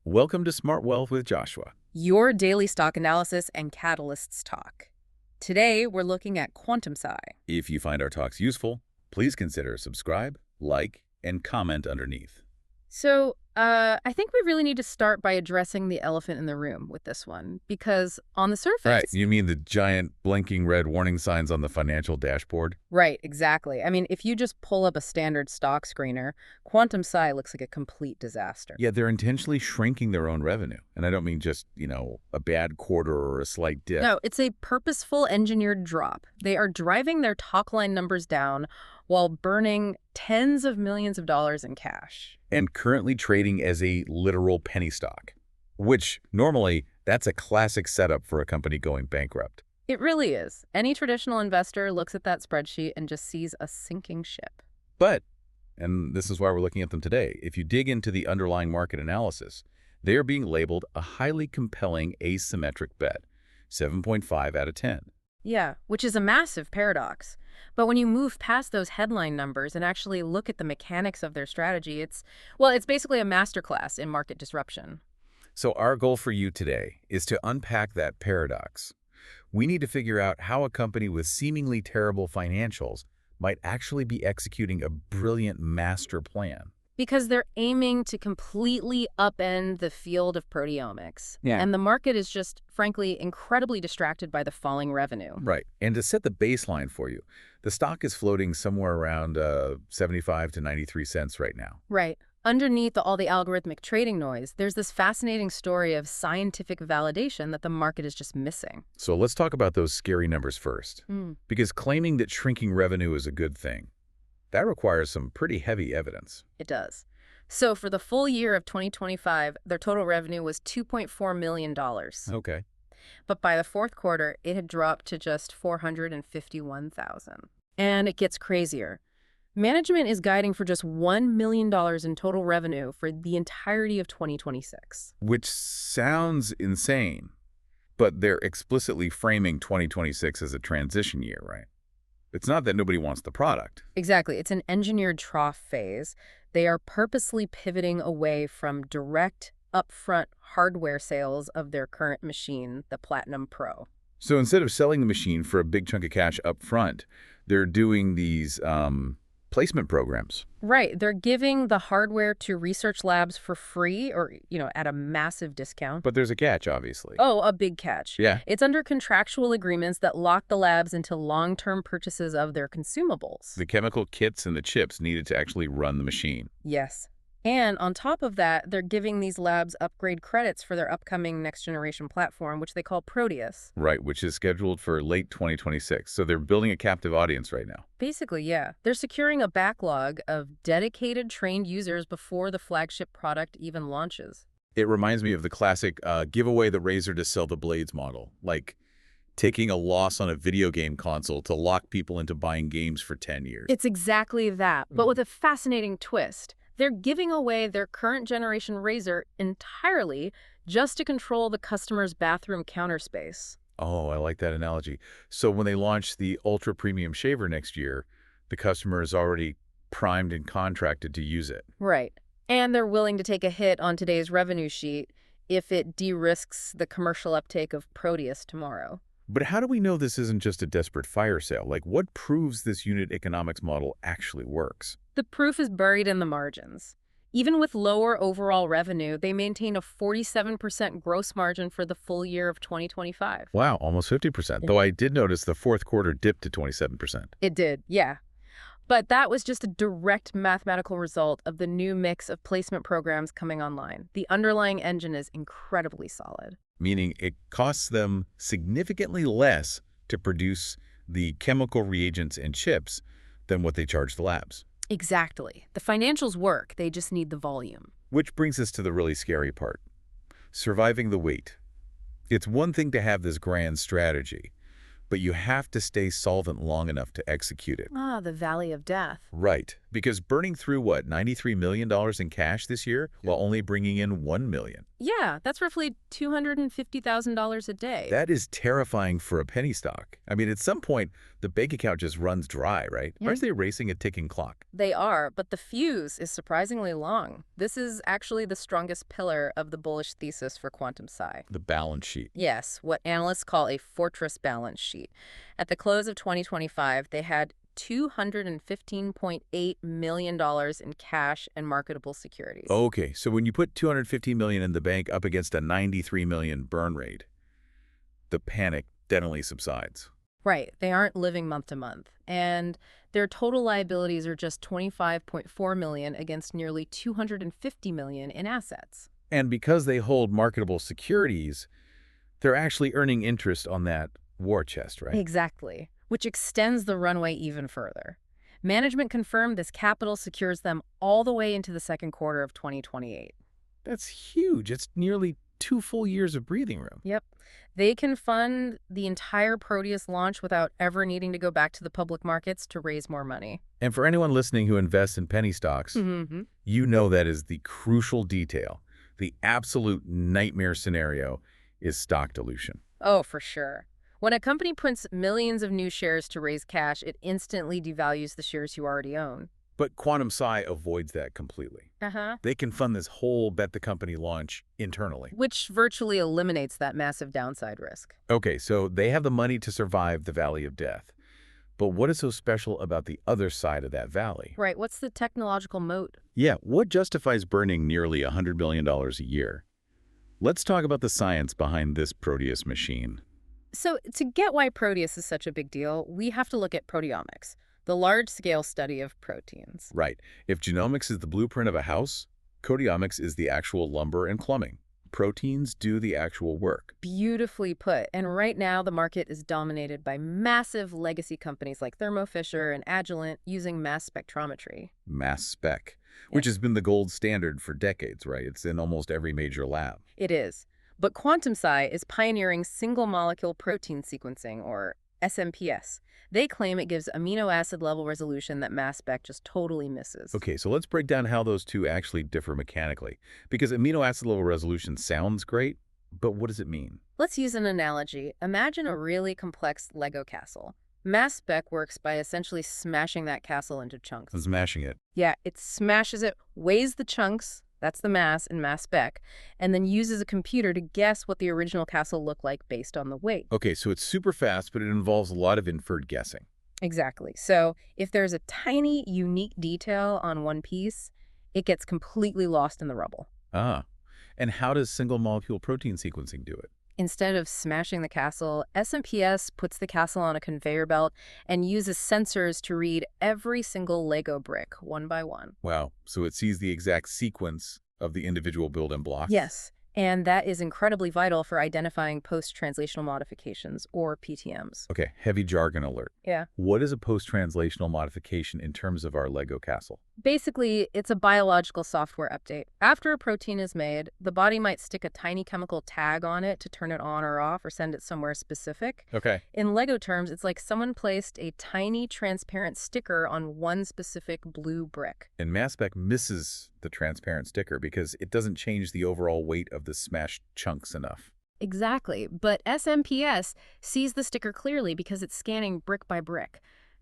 Welcome to Smart Wealth with Joshua. Your daily stock analysis and catalysts talk. Today, we're looking at quantum psi. If you find our talks useful, please consider subscribe, like, and comment underneath. So, I think we really need to start by addressing the elephant in the room with this one, because on the surface... You mean the giant blinking red warning signs on the financial dashboard? Right, exactly. I mean, if you just pull up a standard stock screener, quantum psi looks like a complete disaster. Yeah, they're intentionally shrinking their own revenue. And I don't mean just, a bad quarter or a slight dip. No, it's a purposeful engineered drop. They are driving their top-line numbers down while burning tens of millions of dollars in cash. And currently trading as a literal penny stock, which normally that's a classic setup for a company going bankrupt. It really is. Any traditional investor looks at that spreadsheet and just sees a sinking ship. But, and this is why we're looking at them today, if you dig into the underlying market analysis, they are being labeled a highly compelling asymmetric bet, 7.5 out of 10. Yeah, which is a massive paradox. But when you move past those headline numbers and actually look at the mechanics of their strategy, it's basically a masterclass in market disruption. So our goal for you today is to unpack that paradox. We need to figure out how a company with seemingly terrible financials might actually be executing a brilliant master plan. Because they're aiming to completely upend the field of proteomics. Yeah. And the market is just, frankly, incredibly distracted by the falling revenue. Right. And to set the baseline for you, the stock is floating somewhere around 75 to 93 cents right now. Right. Underneath all the algorithmic trading noise, there's this fascinating story of scientific validation that the market is just missing. So let's talk about those scary numbers first. Because claiming that shrinking revenue is a good thing, that requires some pretty heavy evidence. It does. So for the full year of 2025, their total revenue was $2.4 million. Okay. But by the fourth quarter, it had dropped to just $451,000. And it gets crazier. Management is guiding for just $1 million in total revenue for the entirety of 2026. Which sounds insane, but they're explicitly framing 2026 as a transition year, right? It's not that nobody wants the product. Exactly. It's an engineered trough phase. They are purposely pivoting away from direct, upfront hardware sales of their current machine, the Platinum Pro. So instead of selling the machine for a big chunk of cash up front, they're doing these placement programs. Right. They're giving the hardware to research labs for free or, at a massive discount. But there's a catch, obviously. Oh, a big catch. Yeah. It's under contractual agreements that lock the labs into long-term purchases of their consumables. The chemical kits and the chips needed to actually run the machine. Yes. And on top of that, they're giving these labs upgrade credits for their upcoming next-generation platform, which they call Proteus. Right, which is scheduled for late 2026. So they're building a captive audience right now. Basically, yeah. They're securing a backlog of dedicated trained users before the flagship product even launches. It reminds me of the classic give away the razor to sell the blades model, like taking a loss on a video game console to lock people into buying games for 10 years. It's exactly that, but with a fascinating twist. They're giving away their current generation razor entirely just to control the customer's bathroom counter space. Oh, I like that analogy. So when they launch the ultra premium shaver next year, the customer is already primed and contracted to use it. Right. And they're willing to take a hit on today's revenue sheet if it de-risks the commercial uptake of Proteus tomorrow. But how do we know this isn't just a desperate fire sale? Like, what proves this unit economics model actually works? The proof is buried in the margins. Even with lower overall revenue, they maintain a 47% gross margin for the full year of 2025. Wow, almost 50%. Though I did notice the fourth quarter dipped to 27%. It did, yeah. But that was just a direct mathematical result of the new mix of placement programs coming online. The underlying engine is incredibly solid. Meaning it costs them significantly less to produce the chemical reagents and chips than what they charge the labs. Exactly. The financials work, they just need the volume. Which brings us to the really scary part. Surviving the wait. It's one thing to have this grand strategy, but you have to stay solvent long enough to execute it. Ah, the valley of death. Right. Because burning through, what, $93 million in cash this year while only bringing in $1 million. Yeah, that's roughly $250,000 a day. That is terrifying for a penny stock. I mean, at some point, the bank account just runs dry, right? Yeah. Aren't they racing a ticking clock? They are, but the fuse is surprisingly long. This is actually the strongest pillar of the bullish thesis for quantum psi. The balance sheet. Yes, what analysts call a fortress balance sheet. At the close of 2025, they had $215.8 million in cash and marketable securities. Okay, so when you put $250 million in the bank up against a $93 million burn rate, the panic definitely subsides. Right, they aren't living month to month. And their total liabilities are just $25.4 million against nearly $250 million in assets. And because they hold marketable securities, they're actually earning interest on that war chest, right? Exactly, which extends the runway even further. Management confirmed this capital secures them all the way into the second quarter of 2028. That's huge. It's nearly 2 full years of breathing room. Yep. They can fund the entire Proteus launch without ever needing to go back to the public markets to raise more money. And for anyone listening who invests in penny stocks, you know that is the crucial detail. The absolute nightmare scenario is stock dilution. Oh, for sure. When a company prints millions of new shares to raise cash, it instantly devalues the shares you already own. But quantum psi avoids that completely. They can fund this whole bet the company launch internally. Which virtually eliminates that massive downside risk. Okay, so they have the money to survive the valley of death. But what is so special about the other side of that valley? Right, what's the technological moat? Yeah, what justifies burning nearly $100 billion a year? Let's talk about the science behind this Proteus machine. So to get why Proteus is such a big deal, we have to look at proteomics, the large-scale study of proteins. Right. If genomics is the blueprint of a house, proteomics is the actual lumber and plumbing. Proteins do the actual work. Beautifully put. And right now, the market is dominated by massive legacy companies like Thermo Fisher and Agilent using mass spectrometry. Mass spec, which has been the gold standard for decades, right? It's in almost every major lab. It is. But quantum psi is pioneering single-molecule protein sequencing, or SMPS. They claim it gives amino acid level resolution that mass spec just totally misses. Okay, so let's break down how those two actually differ mechanically. Because amino acid level resolution sounds great, but what does it mean? Let's use an analogy. Imagine a really complex Lego castle. Mass spec works by essentially smashing that castle into chunks. And smashing it. Yeah, it smashes it, weighs the chunks, that's the mass in mass spec, and then uses a computer to guess what the original castle looked like based on the weight. Okay, so it's super fast, but it involves a lot of inferred guessing. Exactly. So if there's a tiny, unique detail on one piece, it gets completely lost in the rubble. Ah, and how does single-molecule protein sequencing do it? Instead of smashing the castle, SMPS puts the castle on a conveyor belt and uses sensors to read every single Lego brick, one by one. Wow, so it sees the exact sequence of the individual building blocks? Yes, and that is incredibly vital for identifying post-translational modifications, or PTMs. Okay, heavy jargon alert. Yeah. What is a post-translational modification in terms of our Lego castle? Basically, it's a biological software update. After a protein is made, the body might stick a tiny chemical tag on it to turn it on or off or send it somewhere specific. Okay. In Lego terms, it's like someone placed a tiny transparent sticker on one specific blue brick. And mass spec misses the transparent sticker because it doesn't change the overall weight of the smashed chunks enough. Exactly, but SMPS sees the sticker clearly because it's scanning brick by brick.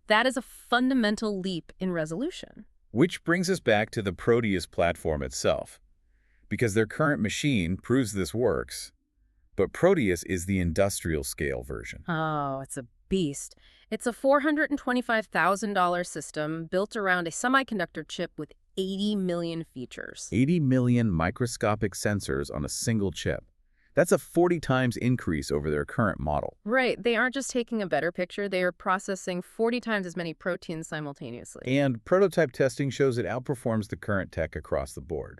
That is a fundamental leap in resolution. Which brings us back to the Proteus platform itself. Because their current machine proves this works, but Proteus is the industrial scale version. Oh, it's a beast. It's a $425,000 system built around a semiconductor chip with 80 million features. 80 million microscopic sensors on a single chip. That's a 40 times increase over their current model. Right. They aren't just taking a better picture, they are processing 40 times as many proteins simultaneously. And prototype testing shows it outperforms the current tech across the board.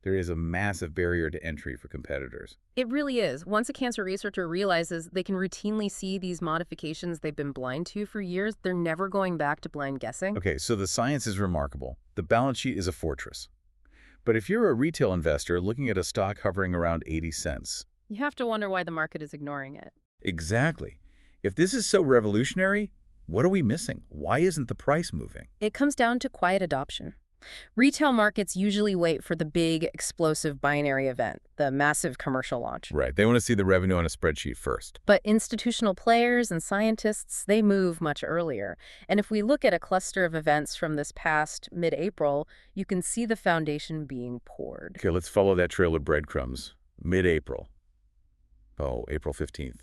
There is a massive barrier to entry for competitors. It really is. Once a cancer researcher realizes they can routinely see these modifications they've been blind to for years, they're never going back to blind guessing. Okay, so the science is remarkable. The balance sheet is a fortress. But if you're a retail investor looking at a stock hovering around 80 cents... You have to wonder why the market is ignoring it. Exactly. If this is so revolutionary, What are we missing? Why isn't the price moving? It comes down to quiet adoption. Retail markets usually wait for the big, explosive binary event, the massive commercial launch. Right. They want to see the revenue on a spreadsheet first. But institutional players and scientists, they move much earlier. And if we look at a cluster of events from this past mid-April, you can see the foundation being poured. Okay, let's follow that trail of breadcrumbs. Mid-April. Oh, April 15th.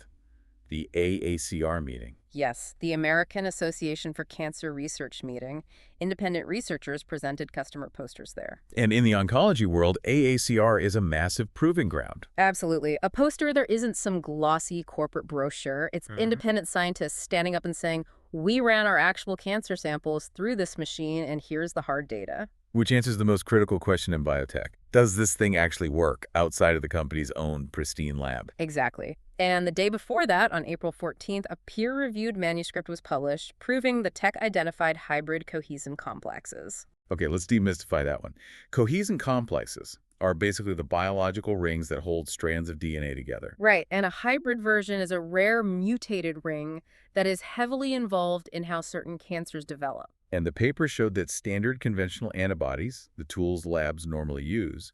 The AACR meeting. Yes, the American Association for Cancer Research meeting. Independent researchers presented customer posters there. And in the oncology world, AACR is a massive proving ground. Absolutely. A poster there isn't some glossy corporate brochure. It's independent scientists standing up and saying, we ran our actual cancer samples through this machine, and here's the hard data. Which answers the most critical question in biotech. Does this thing actually work outside of the company's own pristine lab? Exactly. And the day before that, on April 14th, a peer-reviewed manuscript was published proving the tech-identified hybrid cohesin complexes. Okay, let's demystify that one. Cohesin complexes are basically the biological rings that hold strands of DNA together. Right, and a hybrid version is a rare mutated ring that is heavily involved in how certain cancers develop. And the paper showed that standard conventional antibodies, the tools labs normally use,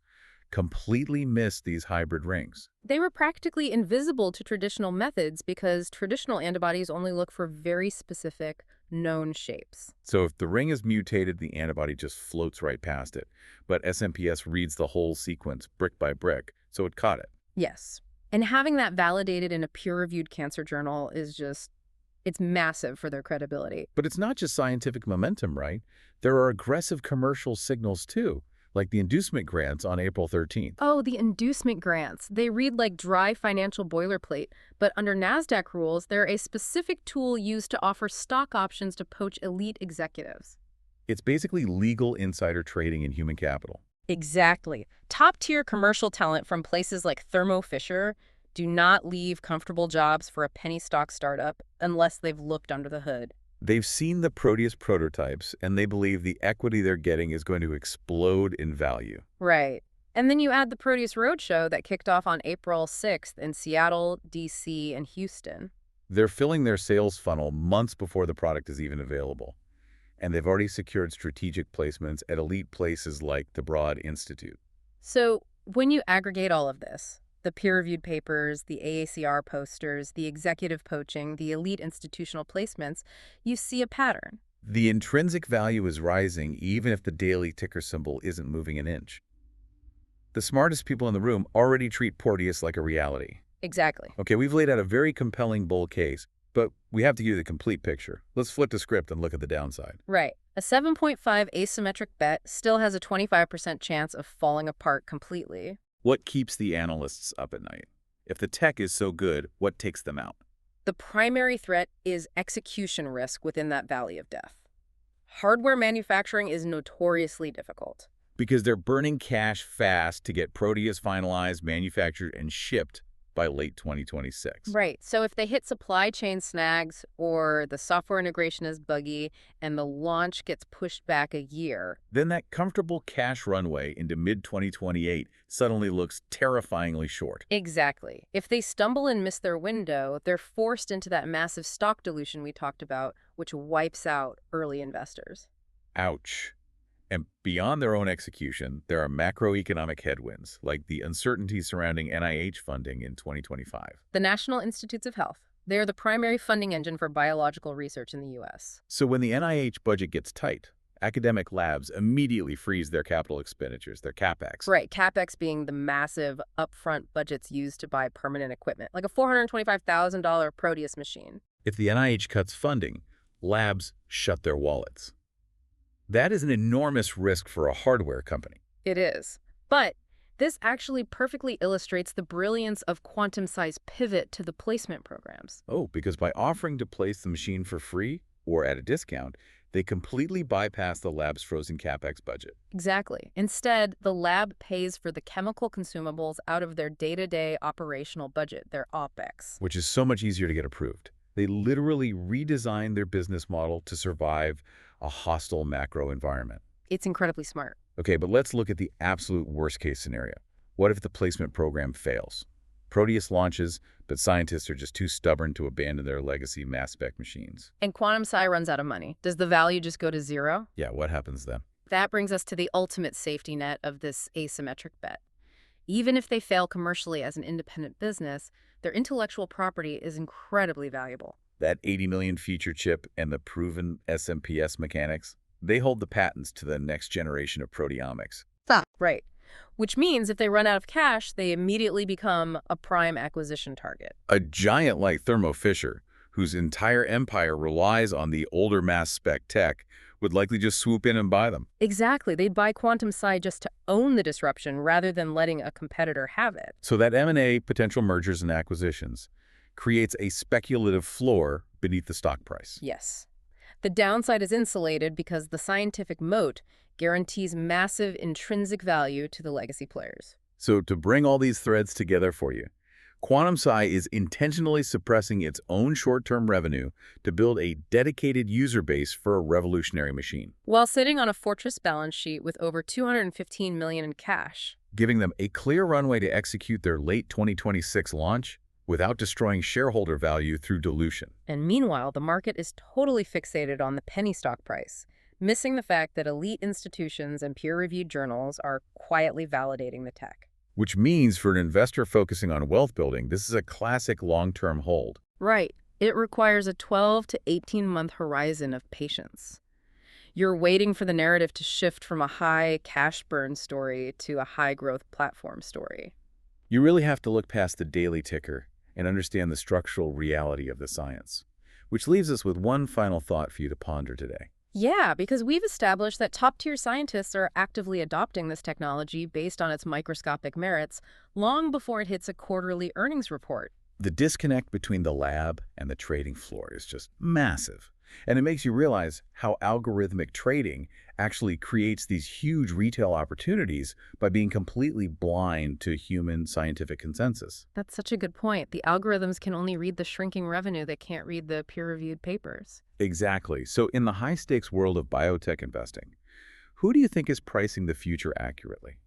completely missed these hybrid rings. They were practically invisible to traditional methods because traditional antibodies only look for very specific, known shapes. So if the ring is mutated, the antibody just floats right past it. But SMPS reads the whole sequence brick by brick, so it caught it. Yes. And having that validated in a peer-reviewed cancer journal is just, it's massive for their credibility. But it's not just scientific momentum, right? There are aggressive commercial signals too, like the inducement grants on April 13th. Oh, the inducement grants. They read like dry financial boilerplate, but under NASDAQ rules, they're a specific tool used to offer stock options to poach elite executives. It's basically legal insider trading in human capital. Exactly. Top-tier commercial talent from places like Thermo Fisher do not leave comfortable jobs for a penny stock startup unless they've looked under the hood. They've seen the Proteus prototypes, and they believe the equity they're getting is going to explode in value. Right. And then you add the Proteus Roadshow that kicked off on April 6th in Seattle, D.C., and Houston. They're filling their sales funnel months before the product is even available. And they've already secured strategic placements at elite places like the Broad Institute. So when you aggregate all of this, the peer-reviewed papers, the AACR posters, the executive poaching, the elite institutional placements, you see a pattern. The intrinsic value is rising even if the daily ticker symbol isn't moving an inch. The smartest people in the room already treat Proteus like a reality. Exactly. Okay, we've laid out a very compelling bull case, but we have to give you the complete picture. Let's flip the script and look at the downside. Right. A 7.5 asymmetric bet still has a 25% chance of falling apart completely. What keeps the analysts up at night? If the tech is so good, what takes them out? The primary threat is execution risk within that valley of death. Hardware manufacturing is notoriously difficult. Because they're burning cash fast to get Proteus finalized, manufactured, and shipped by late 2026. Right. So if they hit supply chain snags or the software integration is buggy and the launch gets pushed back a year, then that comfortable cash runway into mid-2028 suddenly looks terrifyingly short. Exactly. If they stumble and miss their window, they're forced into that massive stock dilution we talked about, which wipes out early investors. Ouch. And beyond their own execution, there are macroeconomic headwinds, like the uncertainty surrounding NIH funding in 2025. The National Institutes of Health. They are the primary funding engine for biological research in the U.S. So when the NIH budget gets tight, academic labs immediately freeze their capital expenditures, their CapEx. Right, CapEx being the massive upfront budgets used to buy permanent equipment, like a $425,000 Proteus machine. If the NIH cuts funding, labs shut their wallets. That is an enormous risk for a hardware company. It is. But this actually perfectly illustrates the brilliance of quantum-size pivot to the placement programs. Oh, because by offering to place the machine for free or at a discount, they completely bypass the lab's frozen CapEx budget. Exactly. Instead, the lab pays for the chemical consumables out of their day-to-day operational budget, their OPEX. Which is so much easier to get approved. They literally redesigned their business model to survive a hostile macro environment. It's incredibly smart. Okay, but let's look at the absolute worst-case scenario. What if the placement program fails? Proteus launches, but scientists are just too stubborn to abandon their legacy mass spec machines. And quantum psi runs out of money. Does the value just go to zero? Yeah, what happens then? That brings us to the ultimate safety net of this asymmetric bet. Even if they fail commercially as an independent business, their intellectual property is incredibly valuable. That 80 million feature chip and the proven SMPS mechanics, they hold the patents to the next generation of proteomics. Right. Which means if they run out of cash, they immediately become a prime acquisition target. A giant like Thermo Fisher, whose entire empire relies on the older mass spec tech, would likely just swoop in and buy them. Exactly. They'd buy quantum psi just to own the disruption rather than letting a competitor have it. So that M&A, potential mergers and acquisitions, creates a speculative floor beneath the stock price. Yes. The downside is insulated because the scientific moat guarantees massive intrinsic value to the legacy players. So to bring all these threads together for you, quantum psi is intentionally suppressing its own short-term revenue to build a dedicated user base for a revolutionary machine, While sitting on a fortress balance sheet with over $215 million in cash. giving them a clear runway to execute their late 2026 launch without destroying shareholder value through dilution. And meanwhile, the market is totally fixated on the penny stock price, missing the fact that elite institutions and peer-reviewed journals are quietly validating the tech. Which means for an investor focusing on wealth building, this is a classic long-term hold. Right. It requires a 12 to 18-month horizon of patience. You're waiting for the narrative to shift from a high cash burn story to a high-growth platform story. You really have to look past the daily ticker and understand the structural reality of the science. Which leaves us with one final thought for you to ponder today. Yeah, because we've established that top-tier scientists are actively adopting this technology based on its microscopic merits long before it hits a quarterly earnings report. The disconnect between the lab and the trading floor is just massive. And it makes you realize how algorithmic trading actually creates these huge retail opportunities by being completely blind to human scientific consensus. That's such a good point. The algorithms can only read the shrinking revenue. They can't read the peer-reviewed papers. Exactly. So in the high-stakes world of biotech investing, who do you think is pricing the future accurately?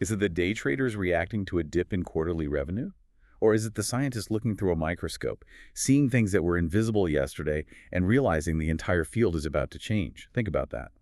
Is it the day traders reacting to a dip in quarterly revenue? Or is it the scientists looking through a microscope, seeing things that were invisible yesterday and realizing the entire field is about to change? Think about that.